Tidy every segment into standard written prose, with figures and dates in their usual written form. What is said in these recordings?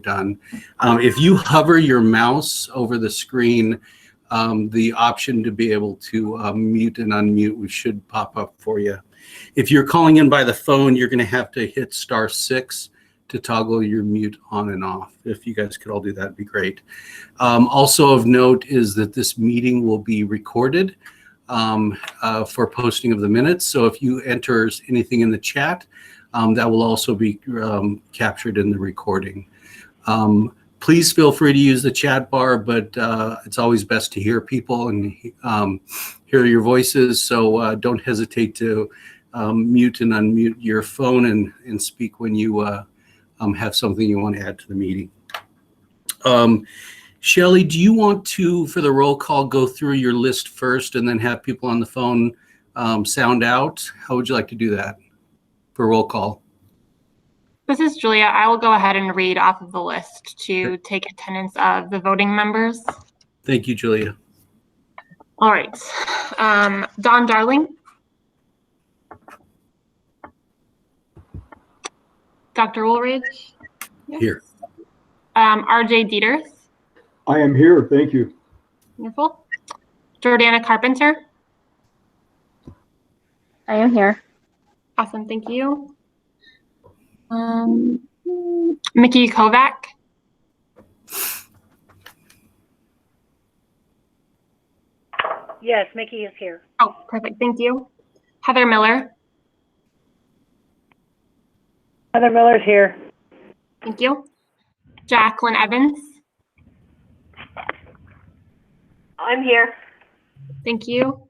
done. If you hover your mouse over the screen, the option to be able to mute and unmute should pop up for you. If you're calling in by the phone, you're going to have to hit *6 to toggle your mute on and off. If you guys could all do that, it'd be great. Also of note is that this meeting will be recorded for posting of the minutes. So if you enter anything in the chat, that will also be captured in the recording. Please feel free to use the chat bar, but it's always best to hear people and hear your voices. So don't hesitate to mute and unmute your phone and speak when you have something you want to add to the meeting. Shelley, do you want to, for the roll call, go through your list first and then have people on the phone sound out? How would you like to do that for roll call? This is Julia. I will go ahead and read off of the list to take attendance of the voting members. Thank you, Julia. All right. Don Darling. Dr. Woolridge. Here. RJ Dieters. I am here. Thank you. Wonderful. Jordana Carpenter. I am here. Awesome. Thank you. Mickey Kovac. Yes, Mickey is here. Oh, perfect. Thank you. Heather Miller. Heather Miller's here. Thank you. Jacqueline Evans. I'm here. Thank you.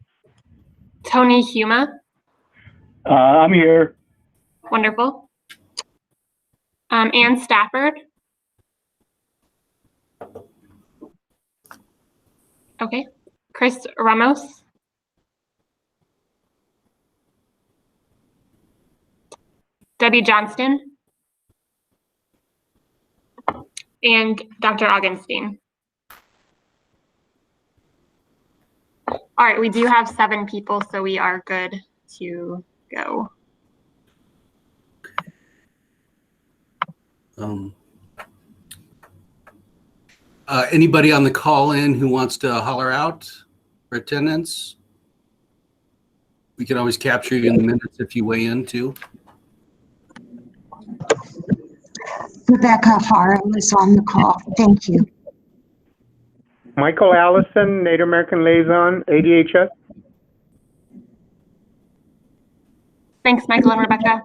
Tony Huma. I'm here. Wonderful. Ann Stafford. Okay. Chris Ramos. Debbie Johnston. And Dr. Augenstein. All right, we do have 7 people, so we are good to go. Anybody on the call in who wants to holler out for attendance? We can always capture you in the minutes if you weigh in too. Rebecca Farr was on the call. Thank you. Michael Allison, Native American Liaison, ADHS. Thanks, Michael and Rebecca.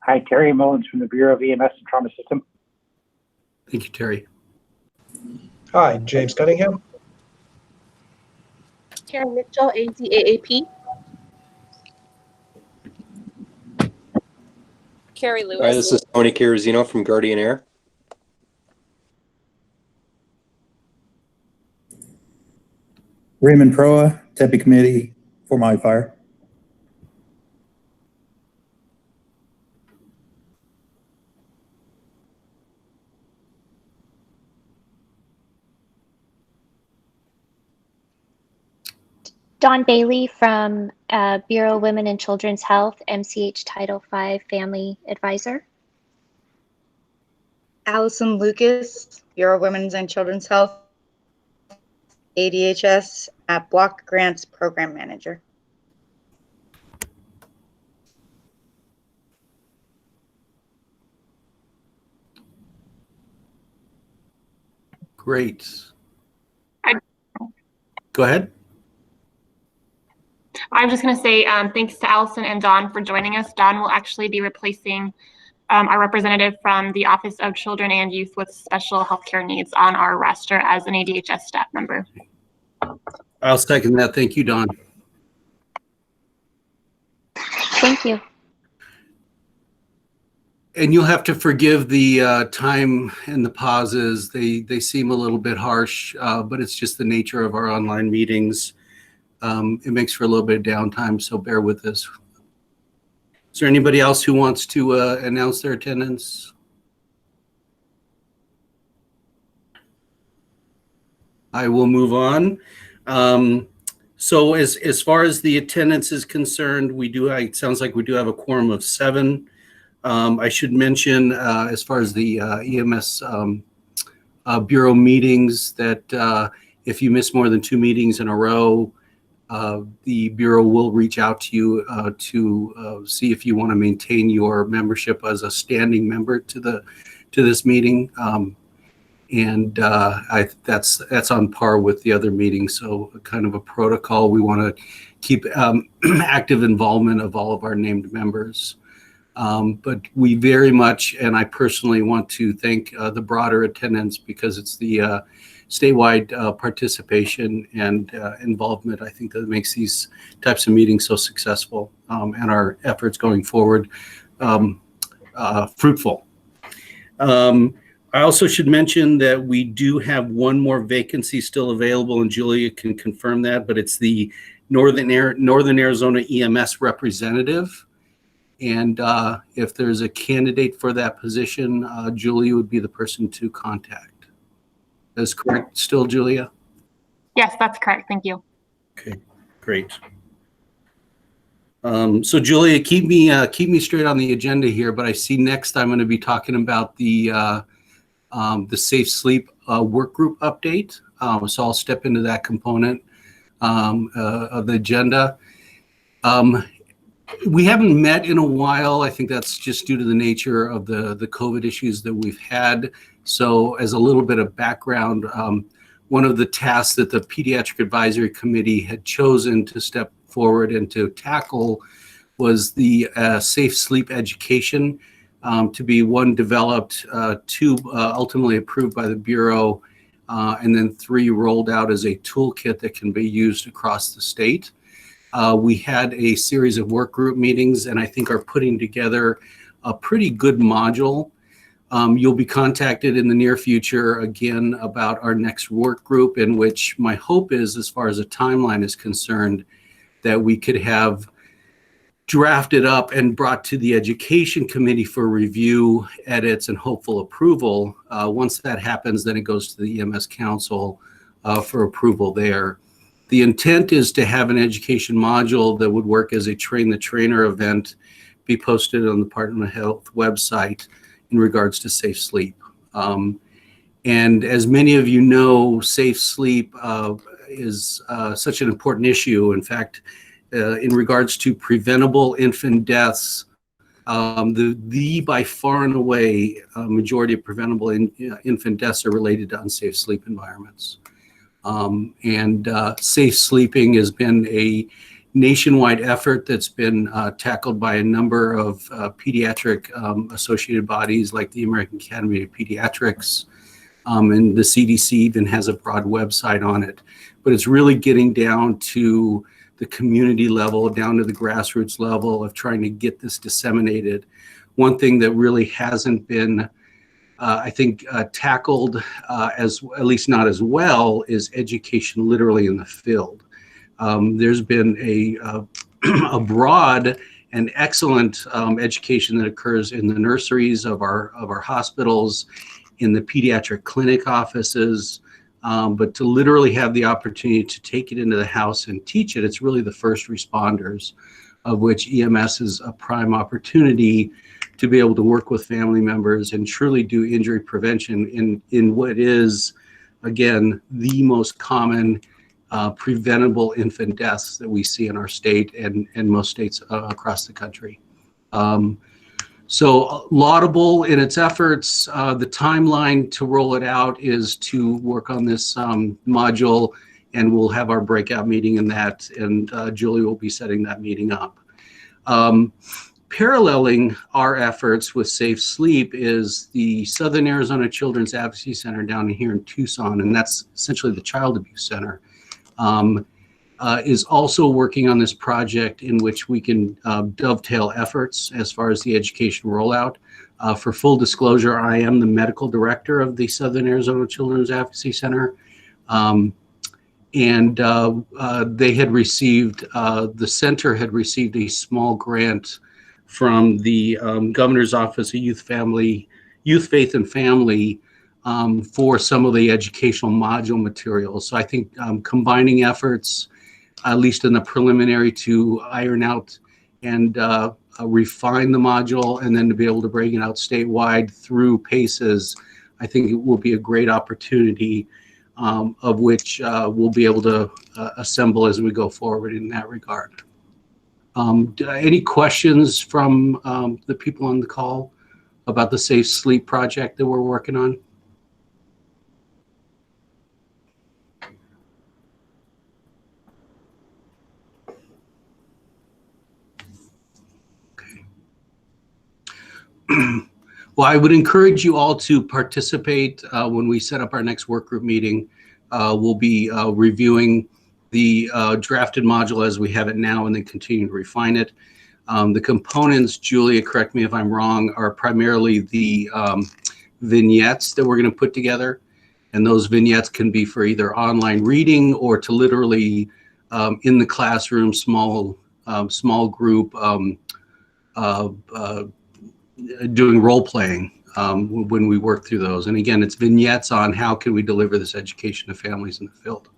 Hi, Terry Mullins from the Bureau of EMS and Trauma System. Thank you, Terry. Hi, James Cunningham. Karen Mitchell, ADAAP. Carrie Lewis. Hi, this is Tony Carazino from Guardian Air. Raymond Proa, Deputy Committee for Maui Fire. Dawn Bailey from Bureau of Women and Children's Health, MCH Title V Family Advisor. Allison Lucas, Bureau of Women's and Children's Health, ADHS at Block Grants Program Manager. Great. Go ahead. I'm just going to say thanks to Allison and Dawn for joining us. Dawn will actually be replacing our representative from the Office of Children and Youth with Special Healthcare Needs on our roster as an ADHS staff member. I'll second that. Thank you, Dawn. Thank you. And you'll have to forgive the time and the pauses. They seem a little bit harsh, but it's just the nature of our online meetings. It makes for a little bit of downtime, so bear with us. Is there anybody else who wants to announce their attendance? I will move on. So as far as the attendance is concerned, it sounds like we do have a quorum of 7. I should mention, as far as the EMS Bureau meetings, that if you miss more than 2 meetings in a row, the Bureau will reach out to you to see if you want to maintain your membership as a standing member to this meeting. That's on par with the other meetings. So kind of a protocol. We want to keep active involvement of all of our named members. But we very much, and I personally want to thank the broader attendance, because it's the statewide participation and involvement, I think, that makes these types of meetings so successful, and our efforts going forward fruitful. I also should mention that we do have one more vacancy still available, and Julia can confirm that, but it's the Northern Arizona EMS representative. And if there's a candidate for that position, Julia would be the person to contact. That's correct still, Julia? Yes, that's correct. Thank you. Okay, great. So Julia, keep me straight on the agenda here, but I see next I'm going to be talking about the Safe Sleep work group update. So I'll step into that component of the agenda. We haven't met in a while. I think that's just due to the nature of the COVID issues that we've had. So as a little bit of background, one of the tasks that the Pediatric Advisory Committee had chosen to step forward and to tackle was the safe sleep education, to be one developed, 2 ultimately approved by the Bureau, and then 3 rolled out as a toolkit that can be used across the state. We had a series of work group meetings, and I think are putting together a pretty good module. You'll be contacted in the near future again about our next work group, in which my hope is, as far as a timeline is concerned, that we could have drafted up and brought to the Education Committee for review, edits, and hopeful approval. Once that happens, then it goes to the EMS Council for approval there. The intent is to have an education module that would work as a train the trainer event, be posted on the Department of Health website in regards to safe sleep. And as many of you know, safe sleep is such an important issue. In fact, in regards to preventable infant deaths, the by far and away majority of preventable infant deaths are related to unsafe sleep environments. Safe sleeping has been a nationwide effort that's been tackled by a number of pediatric associated bodies like the American Academy of Pediatrics, and the CDC even has a broad website on it. But it's really getting down to the community level, down to the grassroots level of trying to get this disseminated. One thing that really hasn't been I think tackled as, at least not as well, is education literally in the field. There's been a broad and excellent education that occurs in the nurseries of our hospitals, in the pediatric clinic offices, but to literally have the opportunity to take it into the house and teach it, it's really the first responders, of which EMS is a prime opportunity to be able to work with family members and truly do injury prevention in what is, again, the most common preventable infant deaths that we see in our state and most states across the country. So laudable in its efforts. The timeline to roll it out is to work on this module, and we'll have our breakout meeting in that, and Julie will be setting that meeting up. Paralleling our efforts with Safe Sleep is the Southern Arizona Children's Advocacy Center down here in Tucson, and that's essentially the Child Abuse Center, is also working on this project in which we can dovetail efforts as far as the education rollout. For full disclosure, I am the medical director of the Southern Arizona Children's Advocacy Center. They had received, the center had received a small grant from the Governor's Office of Youth, Faith and Family for some of the educational module materials. So I think combining efforts, at least in the preliminary, to iron out and refine the module and then to be able to bring it out statewide through PACES, I think it will be a great opportunity of which we'll be able to assemble as we go forward in that regard. Any questions from the people on the call about the Safe Sleep project that we're working on? Well, I would encourage you all to participate when we set up our next work group meeting. We'll be reviewing the drafted module as we have it now and then continue to refine it. The components, Julia, correct me if I'm wrong, are primarily the vignettes that we're going to put together. And those vignettes can be for either online reading or to literally in the classroom, small group doing role playing when we work through those. And again, it's vignettes on how can we deliver this education to families in the field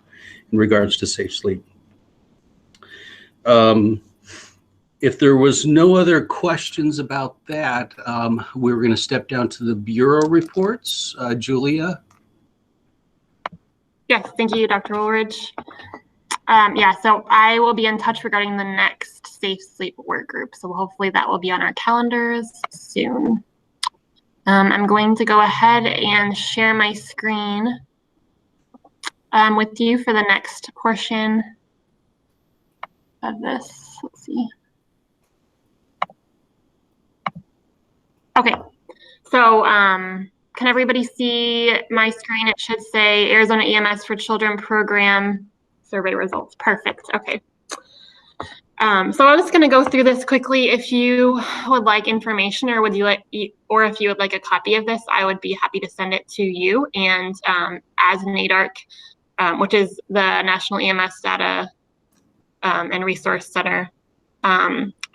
in regards to safe sleep. If there was no other questions about that, we're going to step down to the Bureau reports. Julia? Yes, thank you, Dr. Woolridge. Yeah, so I will be in touch regarding the next Safe Sleep work group. So hopefully that will be on our calendars soon. I'm going to go ahead and share my screen with you for the next portion of this. Let's see. Okay, so can everybody see my screen? It should say Arizona EMS for Children Program survey results. Perfect. Okay. So I'm just going to go through this quickly. If you would like information, or if you would like a copy of this, I would be happy to send it to you. And as NADARC, which is the National EMS Data and Resource Center,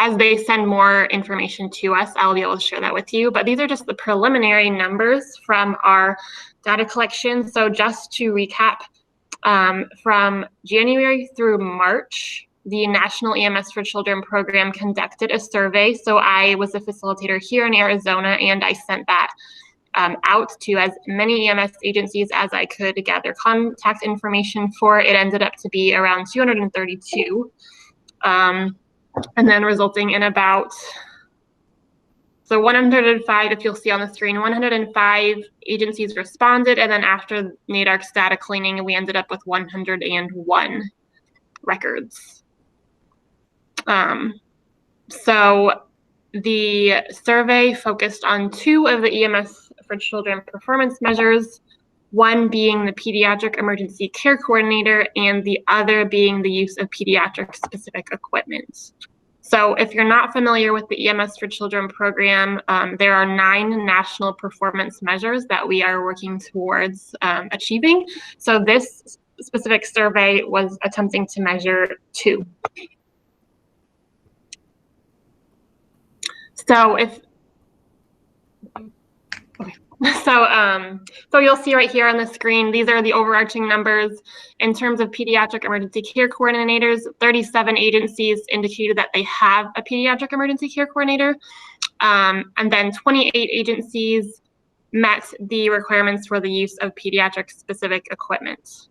as they send more information to us, I'll be able to share that with you. But these are just the preliminary numbers from our data collection. So just to recap, from January through March, the National EMS for Children program conducted a survey. So I was a facilitator here in Arizona, and I sent that out to as many EMS agencies as I could gather contact information for. It ended up to be around 232, and then resulting in about, so 105, if you'll see on the screen, 105 agencies responded, and then after NADARC's data cleaning, we ended up with 101 records. So the survey focused on 2 of the EMS for Children performance measures, one being the Pediatric Emergency Care Coordinator, and the other being the use of pediatric specific equipment. So if you're not familiar with the EMS for Children program, there are 9 national performance measures that we are working towards achieving. So this specific survey was attempting to measure 2. So so you'll see right here on the screen, these are the overarching numbers. In terms of pediatric emergency care coordinators, 37 agencies indicated that they have a pediatric emergency care coordinator. And then 28 agencies met the requirements for the use of pediatric specific equipment.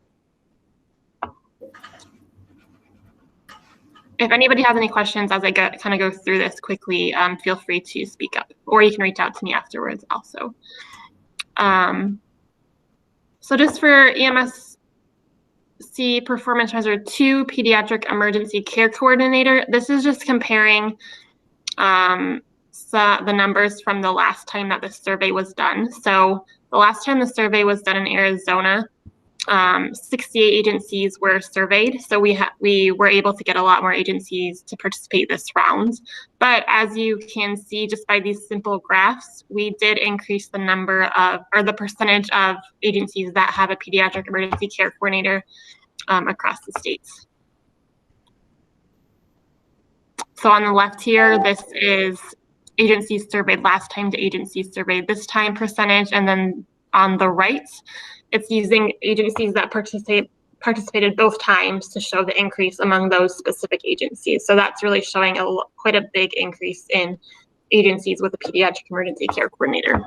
If anybody has any questions as I kind of go through this quickly, feel free to speak up, or you can reach out to me afterwards also. So just for EMSC performance measure 2, pediatric emergency care coordinator, this is just comparing the numbers from the last time that the survey was done. So the last time the survey was done in Arizona, 68 agencies were surveyed, so we were able to get a lot more agencies to participate this round. But as you can see, just by these simple graphs, we did increase the number of, or the percentage of agencies that have a pediatric emergency care coordinator across the states. So on the left here, this is agencies surveyed last time to agencies surveyed this time percentage, and then on the right, it's using agencies that participated both times to show the increase among those specific agencies. So that's really showing quite a big increase in agencies with a pediatric emergency care coordinator.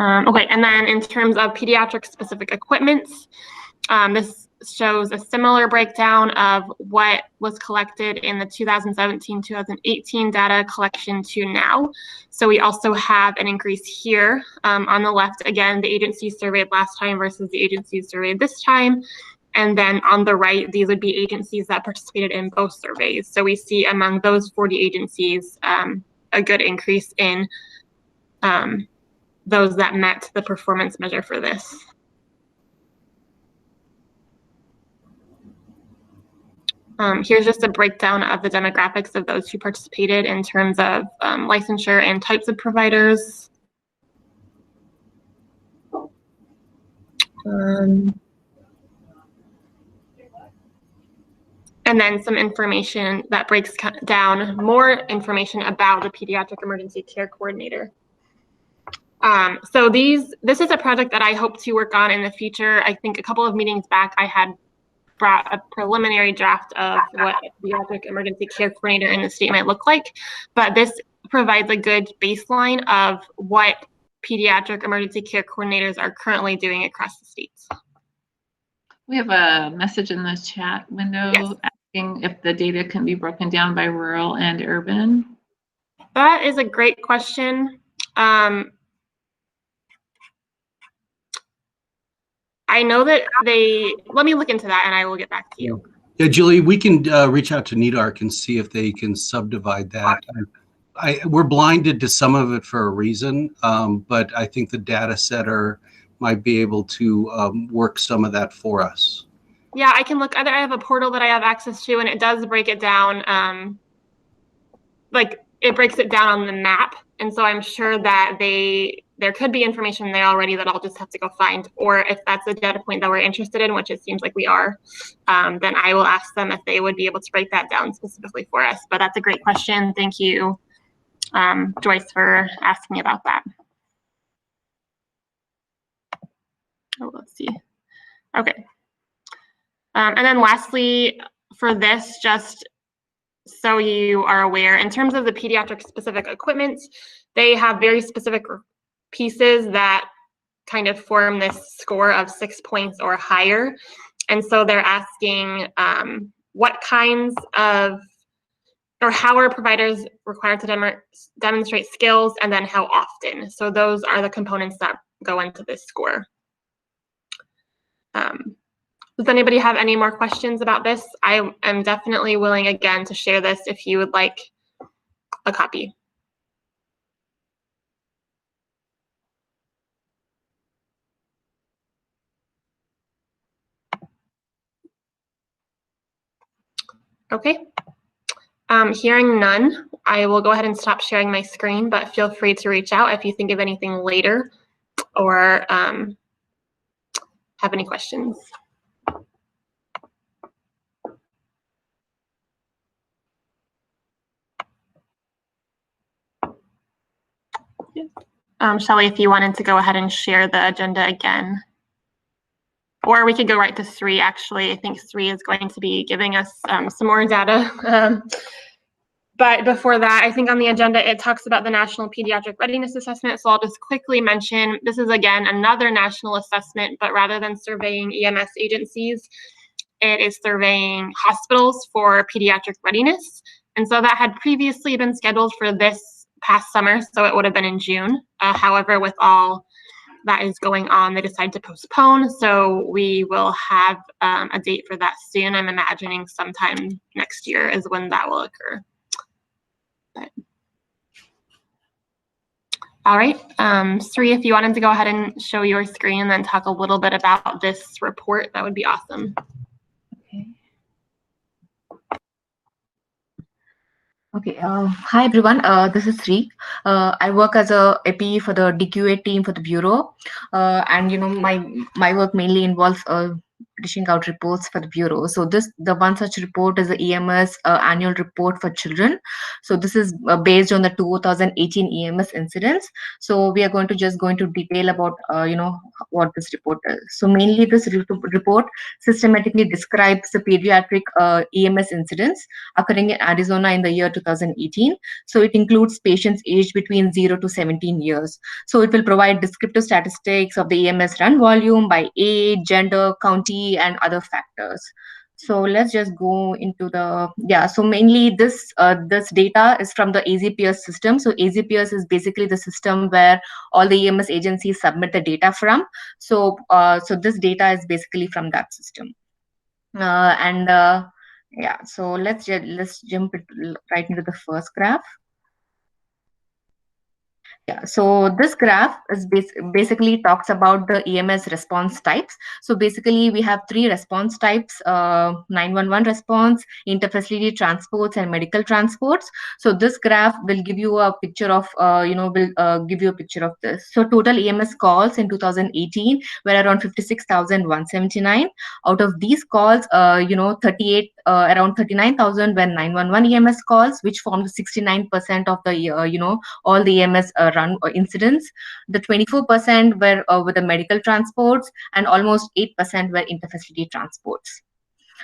Okay, and then in terms of pediatric specific equipments, this shows a similar breakdown of what was collected in the 2017-2018 data collection to now. So we also have an increase here on the left, again, the agencies surveyed last time versus the agencies surveyed this time. And then on the right, these would be agencies that participated in both surveys. So we see among those 40 agencies, a good increase in those that met the performance measure for this. Here's just a breakdown of the demographics of those who participated in terms of licensure and types of providers. And then some information that breaks down more information about the pediatric emergency care coordinator. So this is a project that I hope to work on in the future. I think a couple of meetings back, I had brought a preliminary draft of what a pediatric emergency care coordinator in the state might look like, but this provides a good baseline of what pediatric emergency care coordinators are currently doing across the states. We have a message in the chat window asking if the data can be broken down by rural and urban. That is a great question. I know that let me look into that and I will get back to you. Yeah, Julie, we can reach out to NEDARC and see if they can subdivide that. We're blinded to some of it for a reason, but I think the data setter might be able to work some of that for us. Yeah, I can look. I have a portal that I have access to, and it does break it down. Like it breaks it down on the map, and so I'm sure that there could be information there already that I'll just have to go find. Or if that's a data point that we're interested in, which it seems like we are, then I will ask them if they would be able to break that down specifically for us. But that's a great question. Thank you, Joyce, for asking me about that. Oh, let's see. Okay. And then lastly, for this, just so you are aware, in terms of the pediatric specific equipment, they have very specific pieces that kind of form this score of 6 points or higher. And so they're asking what kinds of, or how are providers required to demonstrate skills, and then how often. So those are the components that go into this score. Does anybody have any more questions about this? I am definitely willing again to share this if you would like a copy. Okay. Hearing none, I will go ahead and stop sharing my screen, but feel free to reach out if you think of anything later or have any questions. Shelley, if you wanted to go ahead and share the agenda again. Or we could go right to 3, actually. I think 3 is going to be giving us some more data. But before that, I think on the agenda, it talks about the National Pediatric Readiness Assessment. So I'll just quickly mention, this is again, another national assessment, but rather than surveying EMS agencies, it is surveying hospitals for pediatric readiness. And so that had previously been scheduled for this past summer, so it would have been in June. However, with all that is going on, they decided to postpone. So we will have a date for that soon. I'm imagining sometime next year is when that will occur. But, all right, Sri, if you wanted to go ahead and show your screen and then talk a little bit about this report, that would be awesome. Okay. Hi everyone. This is Sri. I work as a AP for the DQA team for the bureau, and my work mainly involves dishing out reports for the Bureau. So the one such report is the EMS annual report for children. So this is based on the 2018 EMS incidents. So we are going to just go into detail about, what this report is. So mainly this report systematically describes the pediatric EMS incidents occurring in Arizona in the year 2018. So it includes patients aged between 0 to 17 years. So it will provide descriptive statistics of the EMS run volume by age, gender, county, and other factors. So let's just go into so mainly this data is from the AZPS system. So AZPS is basically the system where all the EMS agencies submit the data from. So this data is basically from that system. So let's jump right into the first graph. Yeah, so this graph is basically talks about the EMS response types. So basically we have 3 response types: 911 response, interfacility transports, and medical transports. So this graph will give you a picture of give you a picture of this. So total EMS calls in 2018 were around 56,179. Out of these calls, around 39,000 were 911 EMS calls, which formed 69% of the all the EMS run incidents. The 24% were with the medical transports, and almost 8% were interfacility transports.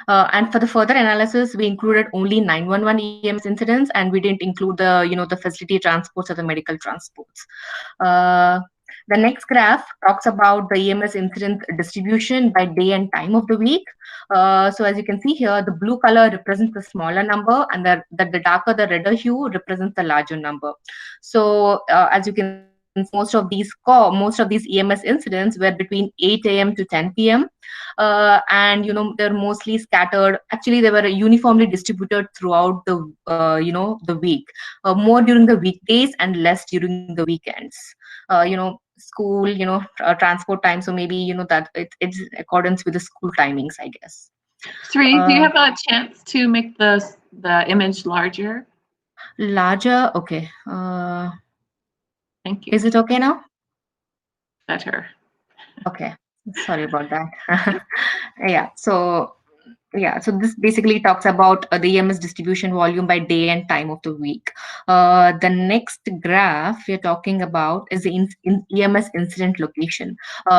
And for the further analysis, we included only 911 EMS incidents, and we didn't include the facility transports or the medical transports. The next graph talks about the EMS incident distribution by day and time of the week. So as you can see here, the blue color represents the smaller number, and the darker, the redder hue represents the larger number. So as you can see, most of these EMS incidents were between 8 a.m. to 10 p.m. And they're mostly scattered. Actually, they were uniformly distributed throughout the the week, more during the weekdays and less during the weekends. School, transport time. So maybe that it's in accordance with the school timings, I guess. Sri, do you have a chance to make the image larger? Larger, okay. Thank you. Is it okay now? Better. Okay, sorry about that. So this basically talks about the EMS distribution volume by day and time of the week. The next graph we're talking about is the EMS incident location.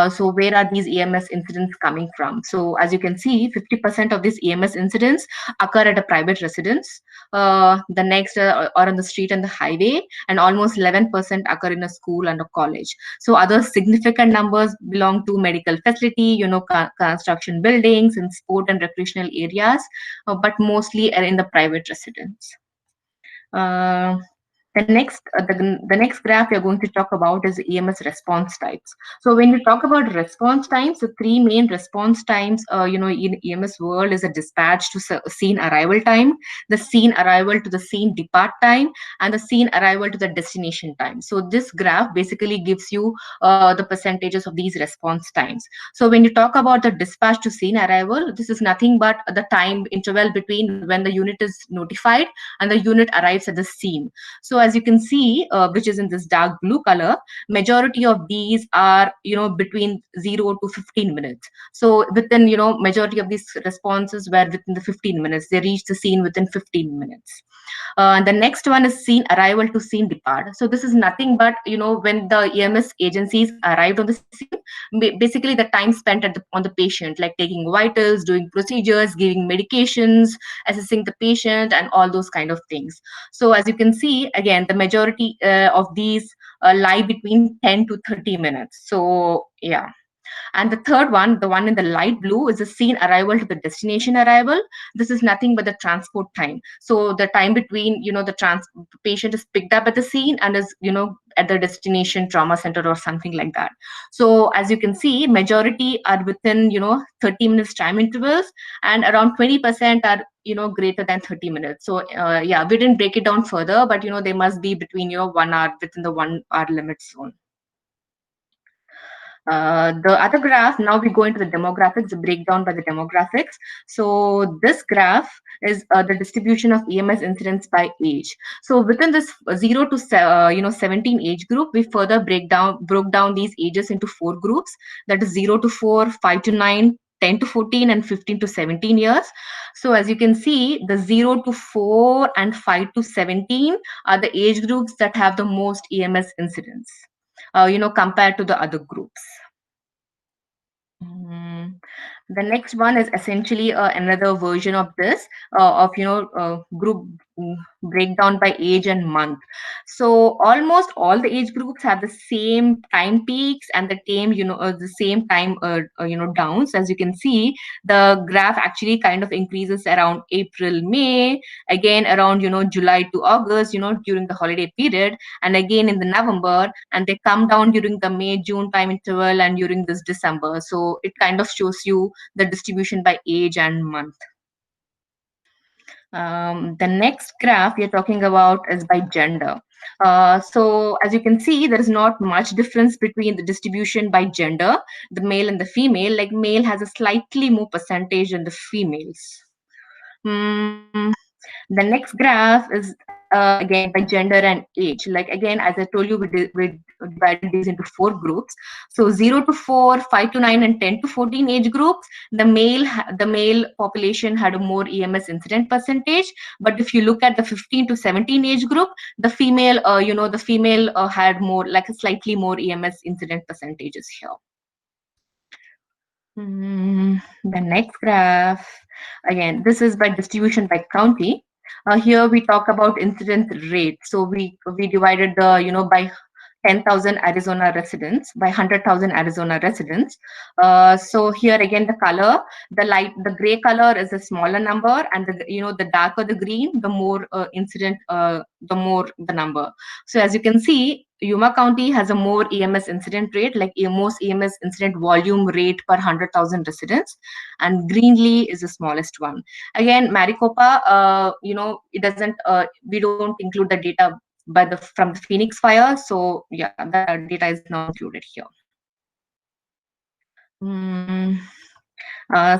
So where are these EMS incidents coming from? So as you can see, 50% of these EMS incidents occur at a private residence. The next are on the street and the highway, and almost 11% occur in a school and a college. So other significant numbers belong to medical facility, construction buildings, and sport and recreational areas, but mostly are in the private residence. The next graph we are going to talk about is EMS response types. So when we talk about response times, the 3 main response times, in EMS world is a dispatch to scene arrival time, the scene arrival to the scene depart time, and the scene arrival to the destination time. So this graph basically gives you the percentages of these response times. So when you talk about the dispatch to scene arrival, this is nothing but the time interval between when the unit is notified and the unit arrives at the scene. So as you can see, which is in this dark blue color, majority of these are between 0 to 15 minutes. So within majority of these responses were within the 15 minutes. They reached the scene within 15 minutes. The next one is scene arrival to scene depart. So this is nothing but when the EMS agencies arrived on the scene, basically the time spent on the patient, like taking vitals, doing procedures, giving medications, assessing the patient, and all those kind of things. So as you can see, again, the majority of these lie between 10 to 30 minutes. So yeah. And the third one, the one in the light blue, is the scene arrival to the destination arrival. This is nothing but the transport time. So the time between, the patient is picked up at the scene and is, at the destination trauma center or something like that. So as you can see, majority are within, 30 minutes time intervals, and around 20% are, greater than 30 minutes. So yeah, we didn't break it down further, but, they must be between, 1 hour, within the 1 hour limit zone. The other graph, now we go into the demographics, the breakdown by the demographics. So this graph is the distribution of EMS incidents by age. So within this 0 to 17 age group, we further broke down these ages into 4 groups. That is 0 to 4, 5 to 9, 10 to 14 and 15 to 17 years. So as you can see, the 0 to 4 and 5 to 17 are the age groups that have the most EMS incidents, compared to the other groups. The next one is essentially another version of this, group breakdown by age and month. So almost all the age groups have the same time peaks and the same time downs. As you can see, the graph actually kind of increases around April, May, again around July to August, during the holiday period, and again in the November, and they come down during the May June time interval and during this December. So it kind of shows you the distribution by age and month. The next graph we are talking about is by gender. So as you can see, there is not much difference between the distribution by gender, the male and the female. Like male has a slightly more percentage than the females. The next graph is again by gender and age. Like again, as I told you, we divided these into 4 groups. So 0 to 4, 5 to 9, and 10 to 14 age groups, the male population had a more EMS incident percentage. But if you look at the 15 to 17 age group, the female, had more, like a slightly more EMS incident percentages here. The next graph, again, this is by distribution by county. Here we talk about incidence rate. So we divided the by 10,000 Arizona residents by 100,000 Arizona residents. So here again, the color, the gray color is a smaller number, and the darker the green, the more incident, the more the number. So as you can see, Yuma County has a more EMS incident rate, like most EMS incident volume rate per 100,000 residents, and Greenlee is the smallest one. Again, Maricopa, it doesn't, we don't include the data from the Phoenix fire, so yeah, the data is not included here.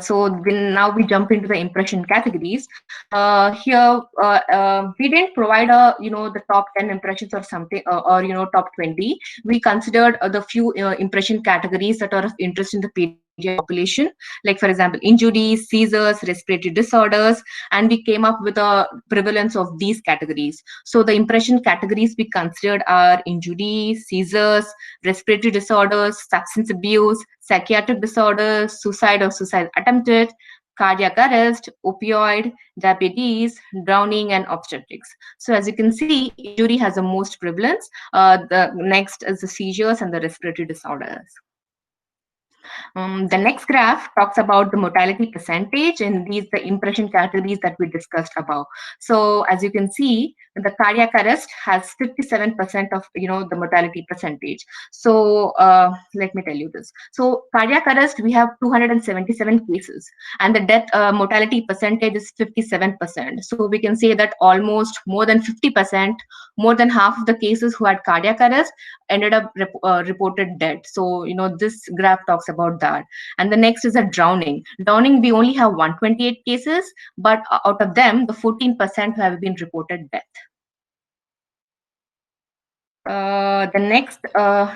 So now we jump into the impression categories. Here we didn't provide the top 10 impressions or something, or top 20. We considered the few impression categories that are of interest in the pediatric population, like for example injuries, seizures, respiratory disorders, and we came up with a prevalence of these categories. So the impression categories we considered are injuries, seizures, respiratory disorders, substance abuse, psychiatric disorders, suicide or suicide attempted, cardiac arrest, opioid, diabetes, drowning, and obstetrics. So as you can see, injury has the most prevalence. The next is the seizures and the respiratory disorders. The next graph talks about the mortality percentage, and these the impression categories that we discussed above. So as you can see, the cardiac arrest has 57% of the mortality percentage. So let me tell you this. So cardiac arrest, we have 277 cases, and the death mortality percentage is 57%. So we can say that almost more than 50%, more than half of the cases who had cardiac arrest ended up reported dead. So this graph talks about that. And the next is a drowning. Drowning, we only have 128 cases, but out of them, the 14% have been reported death. The next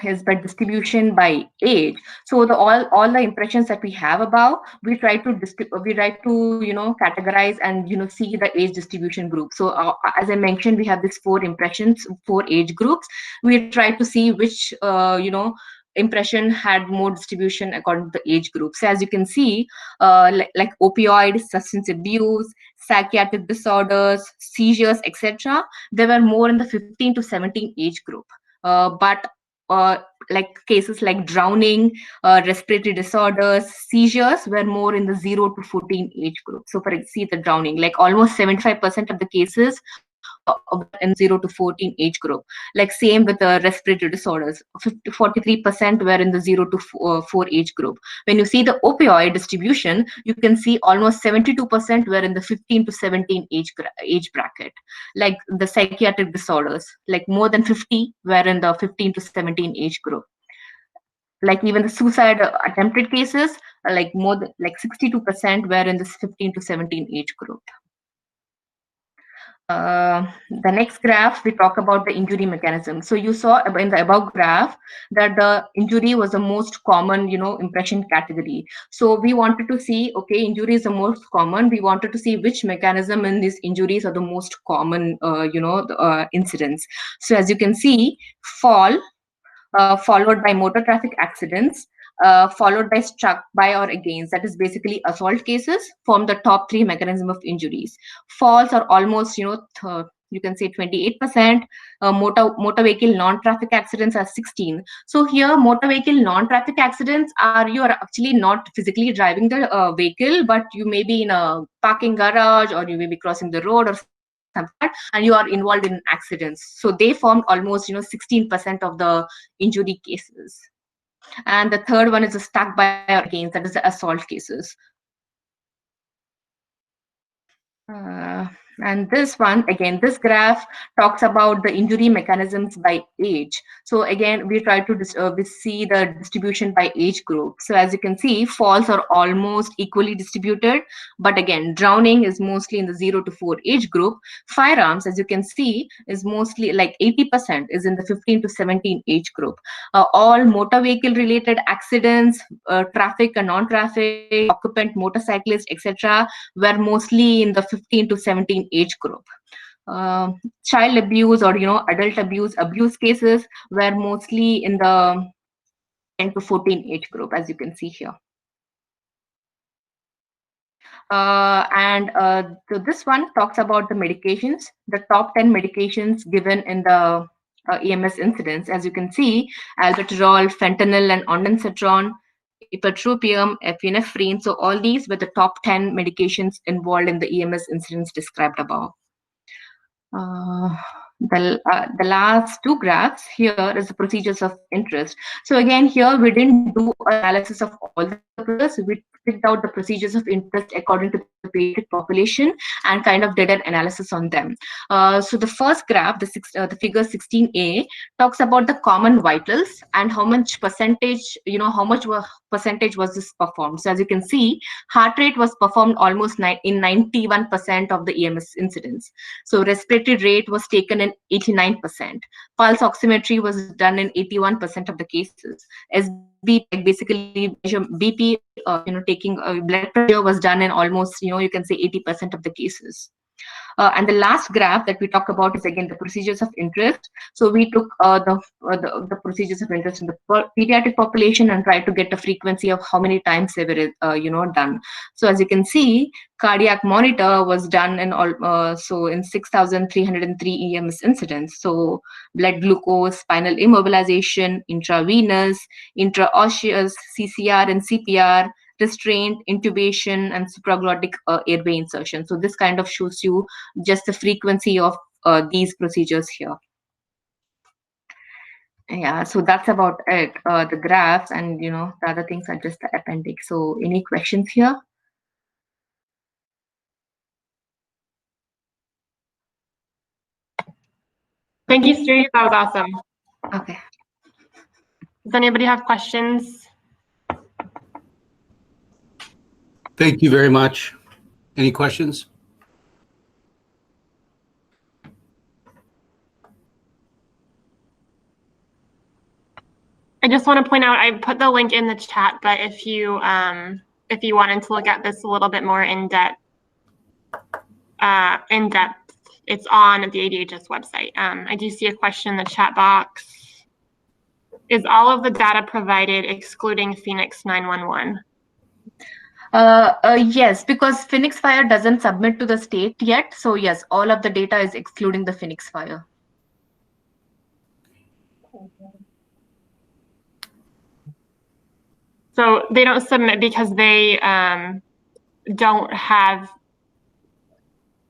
is by distribution by age. So all the impressions that we have above, we try to categorize and see the age distribution group. So as I mentioned, we have these 4 impressions, 4 age groups. We try to see which impression had more distribution according to the age group. So as you can see, like opioid, substance abuse, psychiatric disorders, seizures, etc., they were more in the 15 to 17 age group. But like cases like drowning, respiratory disorders, seizures were more in the 0 to 14 age group. So for see the drowning, like almost 75% of the cases in 0 to 14 age group. Like same with the respiratory disorders, 43% were in the 0 to 4 age group. When you see the opioid distribution, you can see almost 72% were in the 15 to 17 age bracket. Like the psychiatric disorders, like more than 50 were in the 15 to 17 age group. Like even the suicide attempted cases, like more than 62% were in this 15 to 17 age group. The next graph, we talk about the injury mechanism. So you saw in the above graph that the injury was the most common, impression category. So we wanted to see, okay, injury is the most common. We wanted to see which mechanism in these injuries are the most common, incidents. So as you can see, fall, followed by motor traffic accidents, followed by struck by or against, that is basically assault cases, form the top 3 mechanism of injuries. Falls are almost, you can say 28%. Motor vehicle non-traffic accidents are 16. So here, motor vehicle non-traffic accidents are you are actually not physically driving the vehicle, but you may be in a parking garage, or you may be crossing the road, or and you are involved in accidents. So they formed almost 16% of the injury cases. And the third one is the struck by or against, that is the assault cases. And this one, again, this graph talks about the injury mechanisms by age. So again, we try to we see the distribution by age group. So as you can see, falls are almost equally distributed, but again, drowning is mostly in the 0 to 4 age group. Firearms, as you can see, is mostly like 80% is in the 15 to 17 age group. All motor vehicle related accidents, traffic and non-traffic, occupant, motorcyclist, etc., were mostly in the 15 to 17 age group. Child abuse or adult abuse cases were mostly in the 10 to 14 age group, as you can see here. So this one talks about the medications, the top 10 medications given in the EMS incidents. As you can see, albuterol, fentanyl, and ondansetron, ipratropium, epinephrine. So all these were the top 10 medications involved in the EMS incidents described above. The last 2 graphs here is the procedures of interest. So again, here we didn't do analysis of all the procedures. We picked out the procedures of interest according to the pediatric population and kind of did an analysis on them. So the first graph, the figure 16A, talks about the common vitals and how much percentage, percentage was this performed. So as you can see, heart rate was performed almost in 91% of the EMS incidents. So respiratory rate was taken in 89%. Pulse oximetry was done in 81% of the cases. SB, basically measure BP, taking blood pressure was done in almost, you can say 80% of the cases. And the last graph that we talk about is again the procedures of interest. So we took the procedures of interest in the pediatric population and tried to get a frequency of how many times they were done. So as you can see, cardiac monitor was done in all in 6,303 EMS incidents. So blood glucose, spinal immobilization, intravenous, intraosseous, CCR and CPR, restraint, intubation, and supraglottic airway insertion. So this kind of shows you just the frequency of these procedures here. Yeah, so that's about it. The graphs and the other things are just the appendix. So any questions here? Thank you, Sri. That was awesome. Okay. Does anybody have questions? Thank you very much. Any questions? I just want to point out, I put the link in the chat, but if you wanted to look at this a little bit more in depth, it's on the ADHS website. I do see a question in the chat box. Is all of the data provided excluding Phoenix 911? Yes, because Phoenix Fire doesn't submit to the state yet. So yes, all of the data is excluding the Phoenix Fire. So they don't submit because they don't have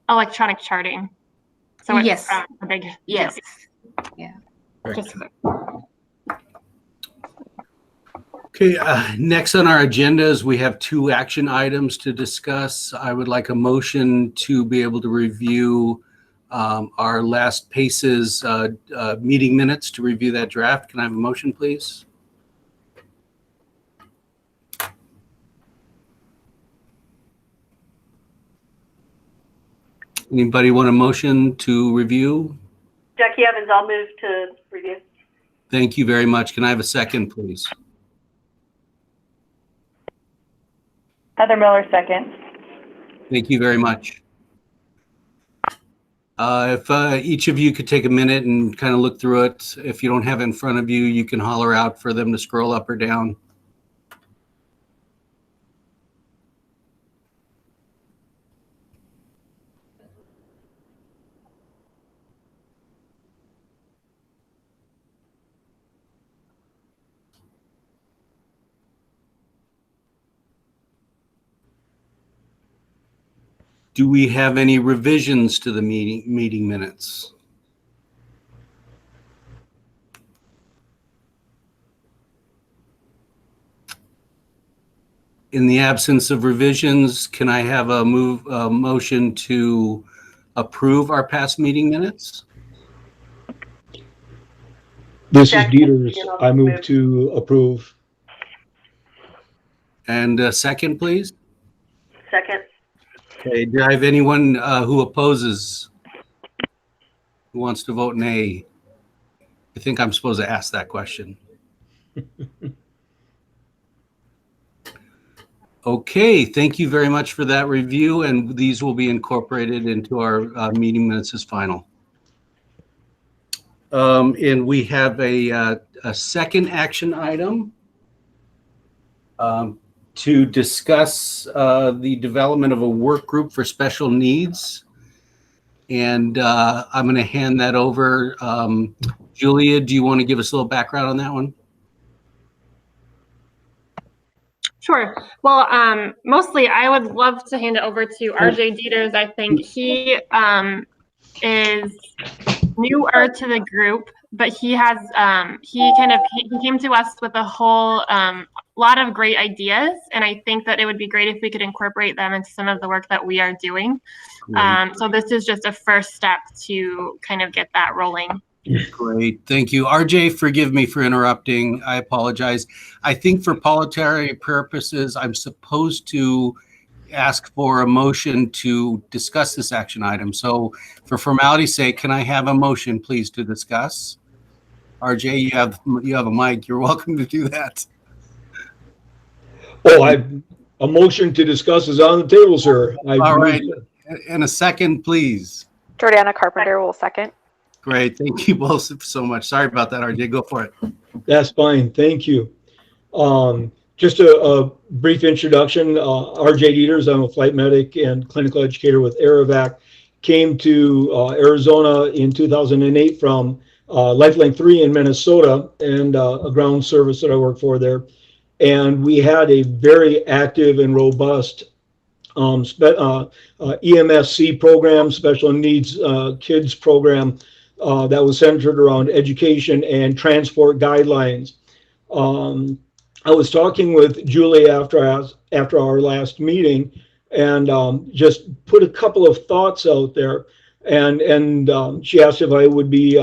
electronic charting. So it's yes, a big yes, deal. Yeah. Just Okay, next on our agendas, we have 2 action items to discuss. I would like a motion to be able to review our last PACES meeting minutes, to review that draft. Can I have a motion, please? Anybody want a motion to review? Jackie Evans, I'll move to review. Thank you very much. Can I have a second, please? Heather Miller, second. Thank you very much. If each of you could take a minute and kind of look through it. If you don't have it in front of you, you can holler out for them to scroll up or down. Do we have any revisions to the meeting minutes? In the absence of revisions, can I have a motion to approve our past meeting minutes? This is Dieters. I move to approve. And a second, please. Second. Okay, do I have anyone who opposes, who wants to vote nay? I think I'm supposed to ask that question. Okay, thank you very much for that review, and these will be incorporated into our meeting minutes as final. And we have a second action item to discuss the development of a work group for special needs. And I'm going to hand that over. Julia, do you want to give us a little background on that one? Sure. Well, mostly I would love to hand it over to RJ Dieters. I think he is newer to the group, but he has he came to us with a whole lot of great ideas, and I think that it would be great if we could incorporate them into some of the work that we are doing. So this is just a first step to kind of get that rolling. Great, thank you. RJ, forgive me for interrupting. I apologize. I think for parliamentary purposes, I'm supposed to ask for a motion to discuss this action item. So for formality's sake, can I have a motion, please, to discuss? RJ, you have a mic. You're welcome to do that. Oh, a motion to discuss is on the table, sir. All right, and a second, please. Jordana Carpenter will second. Great, thank you both so much. Sorry about that, RJ. Go for it. That's fine, thank you. Just a brief introduction. RJ Dieters, I'm a flight medic and clinical educator with AeroVac. Came to Arizona in 2008 from Lifeline 3 in Minnesota and a ground service that I worked for there. And we had a very active and robust EMSC program, special needs kids program that was centered around education and transport guidelines. I was talking with Julie after our last meeting, and just put a couple of thoughts out there. And she asked if I would be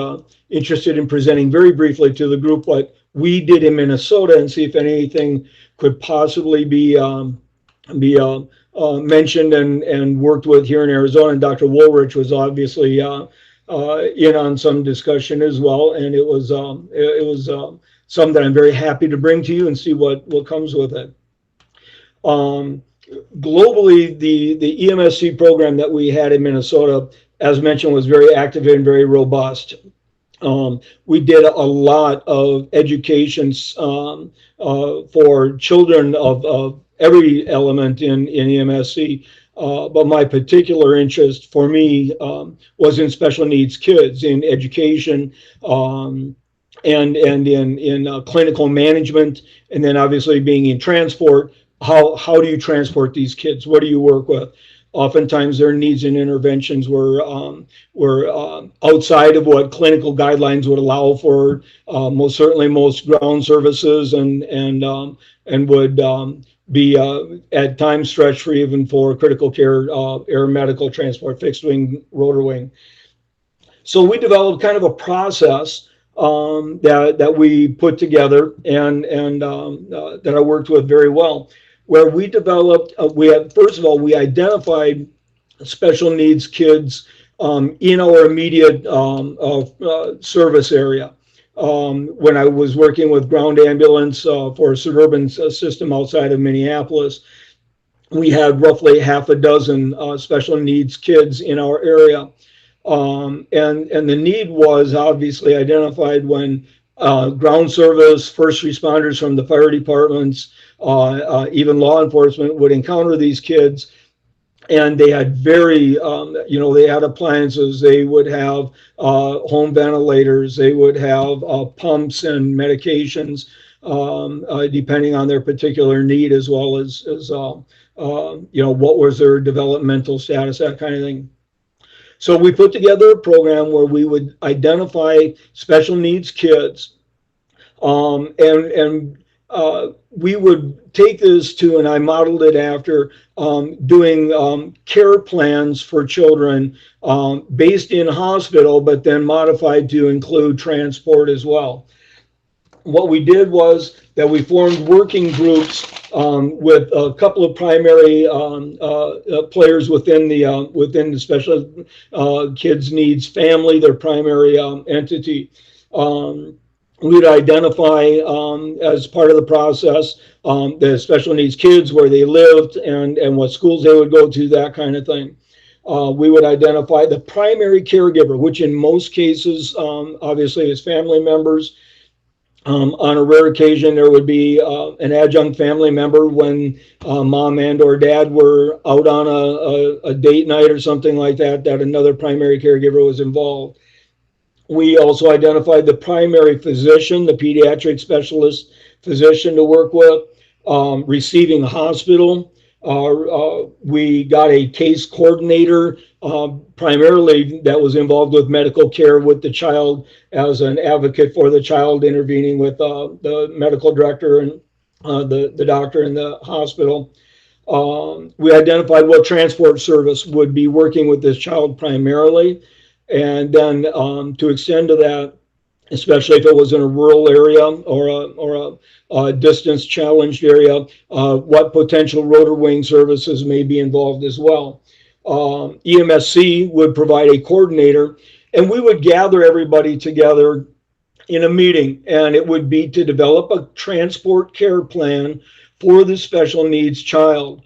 interested in presenting very briefly to the group what we did in Minnesota, and see if anything could possibly be mentioned and worked with here in Arizona. And Dr. Woolrich was obviously in on some discussion as well, and it was something that I'm very happy to bring to you and see what comes with it. Globally, the EMSC program that we had in Minnesota, as mentioned, was very active and very robust. We did a lot of education for children of every element in EMSC. But my particular interest for me was in special needs kids, in education, and in clinical management, and then obviously being in transport. How do you transport these kids? What do you work with? Oftentimes their needs and interventions were outside of what clinical guidelines would allow for. Most certainly most ground services and would be at times stretched for even for critical care, air medical transport, fixed wing, rotor wing. So we developed kind of a process that we put together and that I worked with very well, where we developed, first of all, we identified special needs kids in our immediate service area. When I was working with ground ambulance for a suburban system outside of Minneapolis, we had roughly half a dozen special needs kids in our area. And the need was obviously identified when ground service, first responders from the fire departments, even law enforcement would encounter these kids. And they had very, they had appliances, they would have home ventilators, they would have pumps and medications, depending on their particular need, as well as what was their developmental status, that kind of thing. So we put together a program where we would identify special needs kids, and we would take this to, and I modeled it after doing care plans for children based in hospital, but then modified to include transport as well. What we did was that we formed working groups with a couple of primary players within the special kids needs family, their primary entity. We'd identify as part of the process the special needs kids, where they lived and what schools they would go to, that kind of thing. We would identify the primary caregiver, which in most cases obviously is family members. On a rare occasion, there would be an adjunct family member when mom and or dad were out on a date night or something like that, that another primary caregiver was involved. We also identified the primary physician, the pediatric specialist physician to work with, receiving hospital. We got a case coordinator, primarily that was involved with medical care with the child as an advocate for the child, intervening with the medical director and the doctor in the hospital. We identified what transport service would be working with this child primarily. And then to extend to that, especially if it was in a rural area or a distance challenged area, what potential rotor wing services may be involved as well. EMSC would provide a coordinator, and we would gather everybody together in a meeting, and it would be to develop a transport care plan for the special needs child.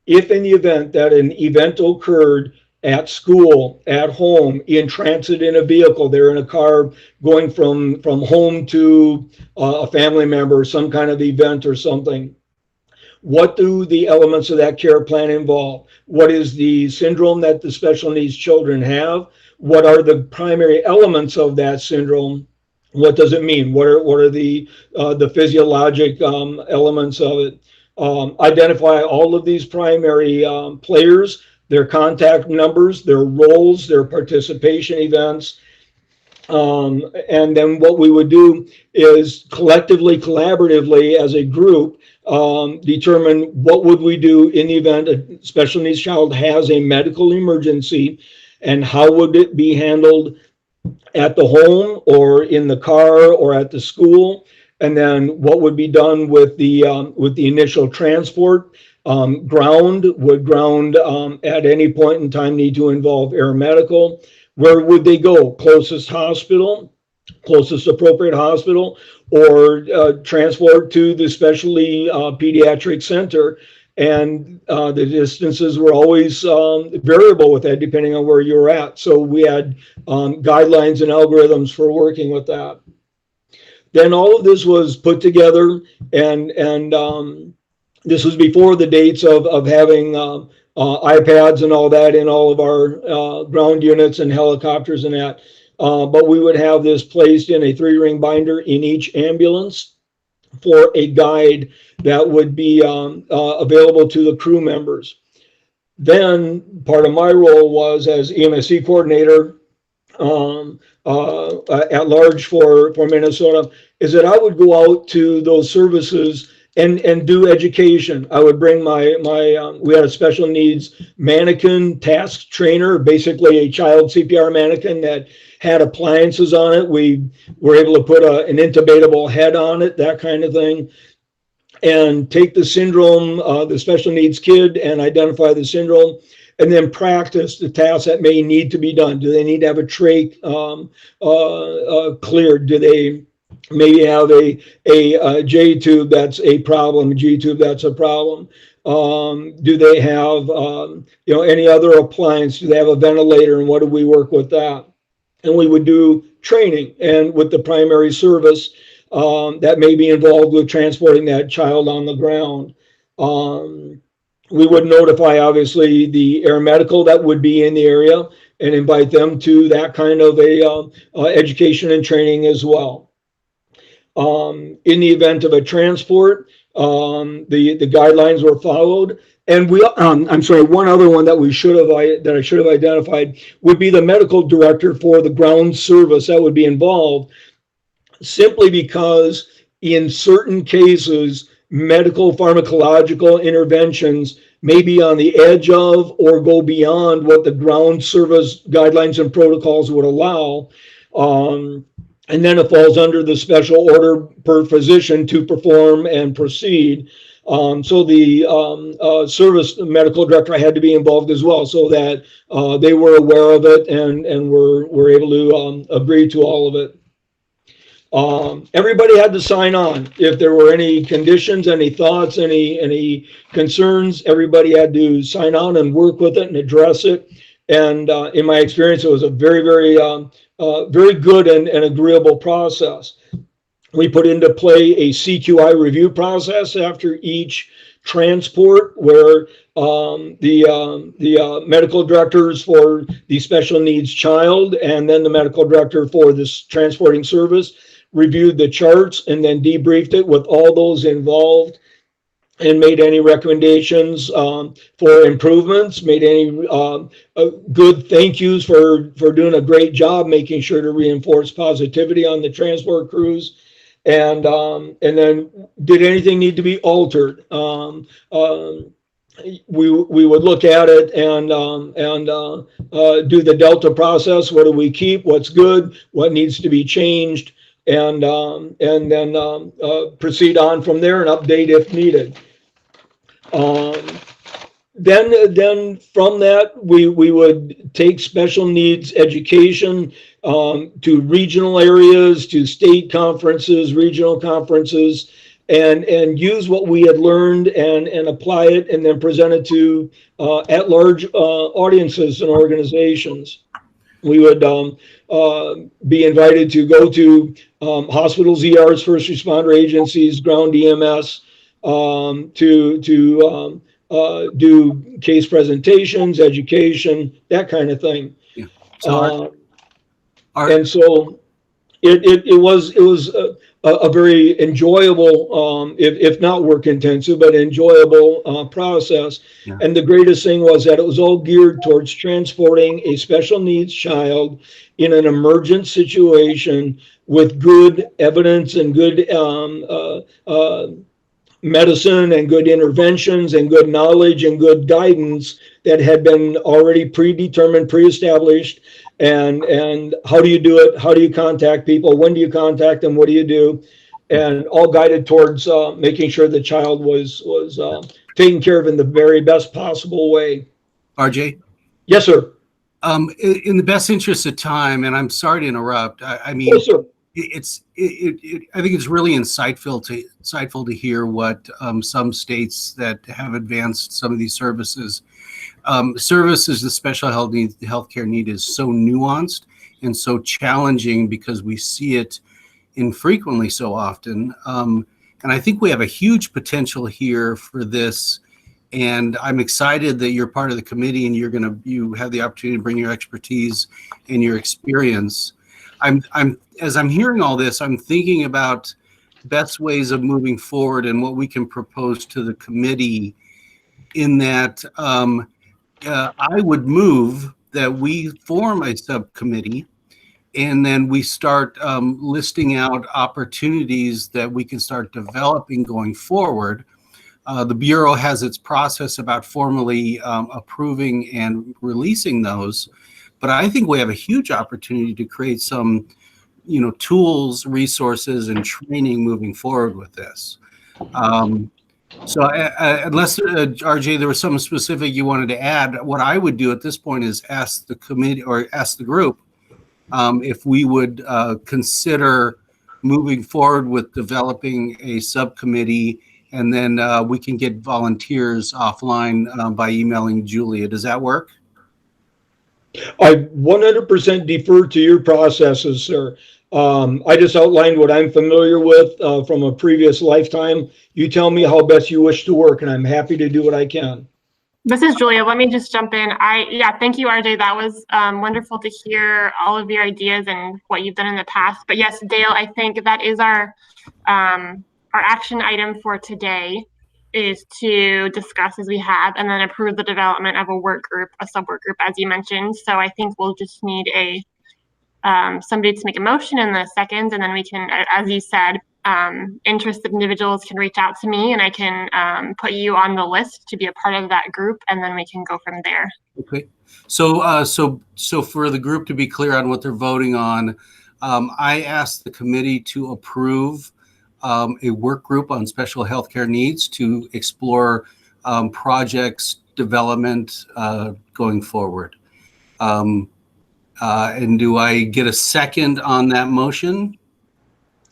If in the event that an event occurred at school, at home, in transit in a vehicle, they're in a car going from home to a family member, some kind of event or something. What do the elements of that care plan involve? What is the syndrome that the special needs children have? What are the primary elements of that syndrome? What does it mean? What are the physiologic elements of it? Identify all of these primary players, their contact numbers, their roles, their participation events. And then what we would do is collectively, collaboratively as a group, determine what would we do in the event a special needs child has a medical emergency, and how would it be handled at the home or in the car or at the school. And then what would be done with the initial transport. Ground at any point in time need to involve air medical. Where would they go? Closest hospital, closest appropriate hospital, or transport to the specialty pediatric center. And the distances were always variable with that, depending on where you're at. So we had guidelines and algorithms for working with that. Then all of this was put together, and this was before the dates of having iPads and all that in all of our ground units and helicopters and that. But we would have this placed in a 3-ring binder in each ambulance for a guide that would be available to the crew members. Then part of my role was as EMSC coordinator at large for Minnesota, is that I would go out to those services and do education. I would bring we had a special needs mannequin task trainer, basically a child CPR mannequin that had appliances on it. We were able to put an intubatable head on it, that kind of thing, and take the syndrome, the special needs kid, and identify the syndrome, and then practice the tasks that may need to be done. Do they need to have a trach cleared? Do they maybe have a J tube that's a problem, a G tube that's a problem? Do they have any other appliance? Do they have a ventilator, and what do we work with that? And we would do training and with the primary service that may be involved with transporting that child on the ground. We would notify, obviously, the air medical that would be in the area and invite them to that kind of education and training as well. In the event of a transport, the guidelines were followed. And I'm sorry, one other one that I should have identified would be the medical director for the ground service that would be involved, simply because in certain cases, medical pharmacological interventions may be on the edge of or go beyond what the ground service guidelines and protocols would allow. And then it falls under the special order per physician to perform and proceed. So the service medical director had to be involved as well, so that they were aware of it and were able to agree to all of it. Everybody had to sign on. If there were any conditions, any thoughts, any concerns, everybody had to sign on and work with it and address it. And in my experience, it was a very, very, very good and agreeable process. We put into play a CQI review process after each transport, where the medical directors for the special needs child and then the medical director for this transporting service reviewed the charts and then debriefed it with all those involved and made any recommendations for improvements, made any good thank yous for doing a great job, making sure to reinforce positivity on the transport crews. And then did anything need to be altered? We would look at it and do the Delta process. What do we keep? What's good? What needs to be changed? And then proceed on from there and update if needed. Then from that, we would take special needs education to regional areas, to state conferences, regional conferences, and use what we had learned and apply it, and then present it to at-large audiences and organizations. We would be invited to go to hospitals, ERs, first responder agencies, ground EMS, to do case presentations, education, that kind of thing. Yeah. And so it was a very enjoyable, if not work intensive, but enjoyable process. Yeah. And the greatest thing was that it was all geared towards transporting a special needs child in an emergent situation with good evidence and good medicine and good interventions and good knowledge and good guidance that had been already predetermined, pre-established. And how do you do it? How do you contact people? When do you contact them? What do you do? And all guided towards making sure the child was taken care of in the very best possible way. RJ? Yes, sir. In the best interest of time, and I'm sorry to interrupt. I mean, yes, sir. I think it's really insightful to hear what some states that have advanced some of these services. Services, the special healthcare need is so nuanced and so challenging because we see it infrequently so often. And I think we have a huge potential here for this. And I'm excited that you're part of the committee and you have the opportunity to bring your expertise and your experience. As I'm hearing all this, I'm thinking about best ways of moving forward and what we can propose to the committee, in that I would move that we form a subcommittee and then we start listing out opportunities that we can start developing going forward. The Bureau has its process about formally approving and releasing those, but I think we have a huge opportunity to create some, tools, resources, and training moving forward with this. So unless, RJ, there was something specific you wanted to add, what I would do at this point is ask the committee or ask the group if we would consider moving forward with developing a subcommittee, and then we can get volunteers offline by emailing Julia. Does that work? I 100% defer to your processes, sir. I just outlined what I'm familiar with from a previous lifetime. You tell me how best you wish to work, and I'm happy to do what I can. This is Julia. Let me just jump in. Thank you, RJ. That was wonderful to hear all of your ideas and what you've done in the past. But yes, Dale, I think that is our action item for today, is to discuss as we have and then approve the development of a work group, a sub-work group, as you mentioned. So I think we'll just need somebody to make a motion in the second, and then we can, as you said, interested individuals can reach out to me, and I can put you on the list to be a part of that group, and then we can go from there. Okay. So so for the group to be clear on what they're voting on, I asked the committee to approve a work group on special healthcare needs to explore projects development going forward. And do I get a second on that motion?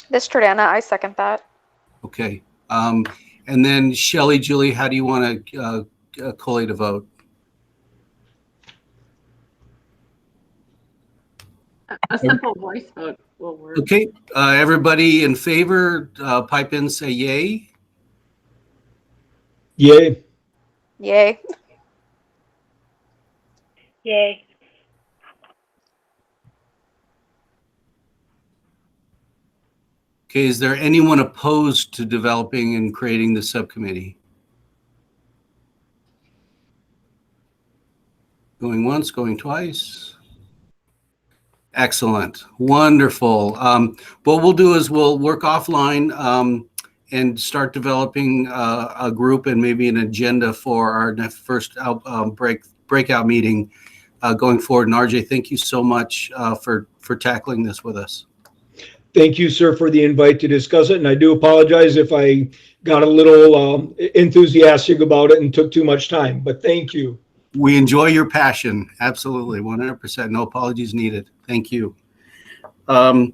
This is Jordana. I second that. Okay. And then Shelley, Julie, how do you want to collate a vote? A simple voice vote will work. Okay. Everybody in favor, pipe in, say yay. Yay. Yay. Yay. Okay. Is there anyone opposed to developing and creating the subcommittee? Going once, going twice. Excellent. Wonderful. What we'll do is we'll work offline and start developing a group and maybe an agenda for our next first breakout meeting going forward. And RJ, thank you so much for tackling this with us. Thank you, sir, for the invite to discuss it. And I do apologize if I got a little enthusiastic about it and took too much time, but thank you. We enjoy your passion. Absolutely. 100%. No apologies needed. Thank you. I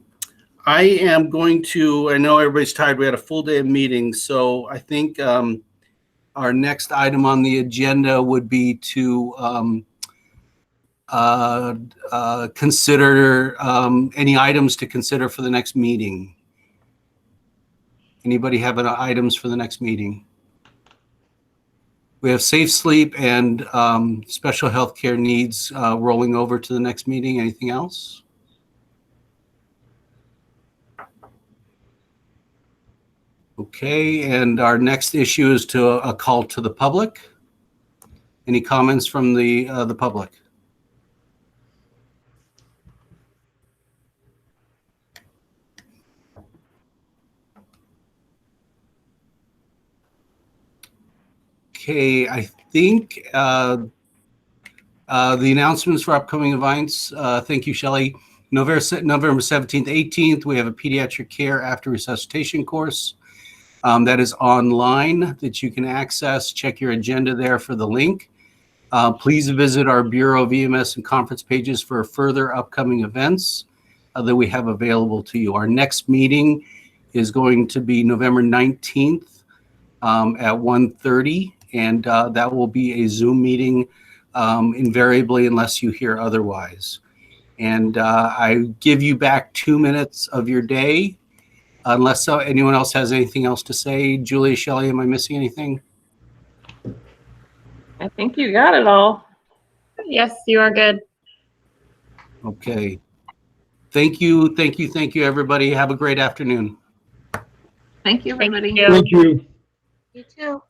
am going to, I know everybody's tired. We had a full day of meetings. So I think our next item on the agenda would be to consider any items to consider for the next meeting. Anybody have any items for the next meeting? We have safe sleep and special healthcare needs rolling over to the next meeting. Anything else? Okay, and our next issue is to a call to the public. Any comments from the public? Okay, I think the announcements for upcoming events. Thank you, Shelley. November 17th, 18th, we have a pediatric care after resuscitation course that is online that you can access. Check your agenda there for the link. Please visit our Bureau of EMS and conference pages for further upcoming events that we have available to you. Our next meeting is going to be November 19th at 1:30. And that will be a Zoom meeting invariably unless you hear otherwise. And I give you back 2 minutes of your day unless anyone else has anything else to say. Julia, Shelley, am I missing anything? I think you got it all. Yes, you are good. Okay. Thank you, everybody. Have a great afternoon. Thank you, everybody. Thank you. You too.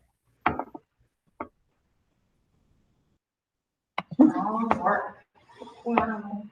Wow.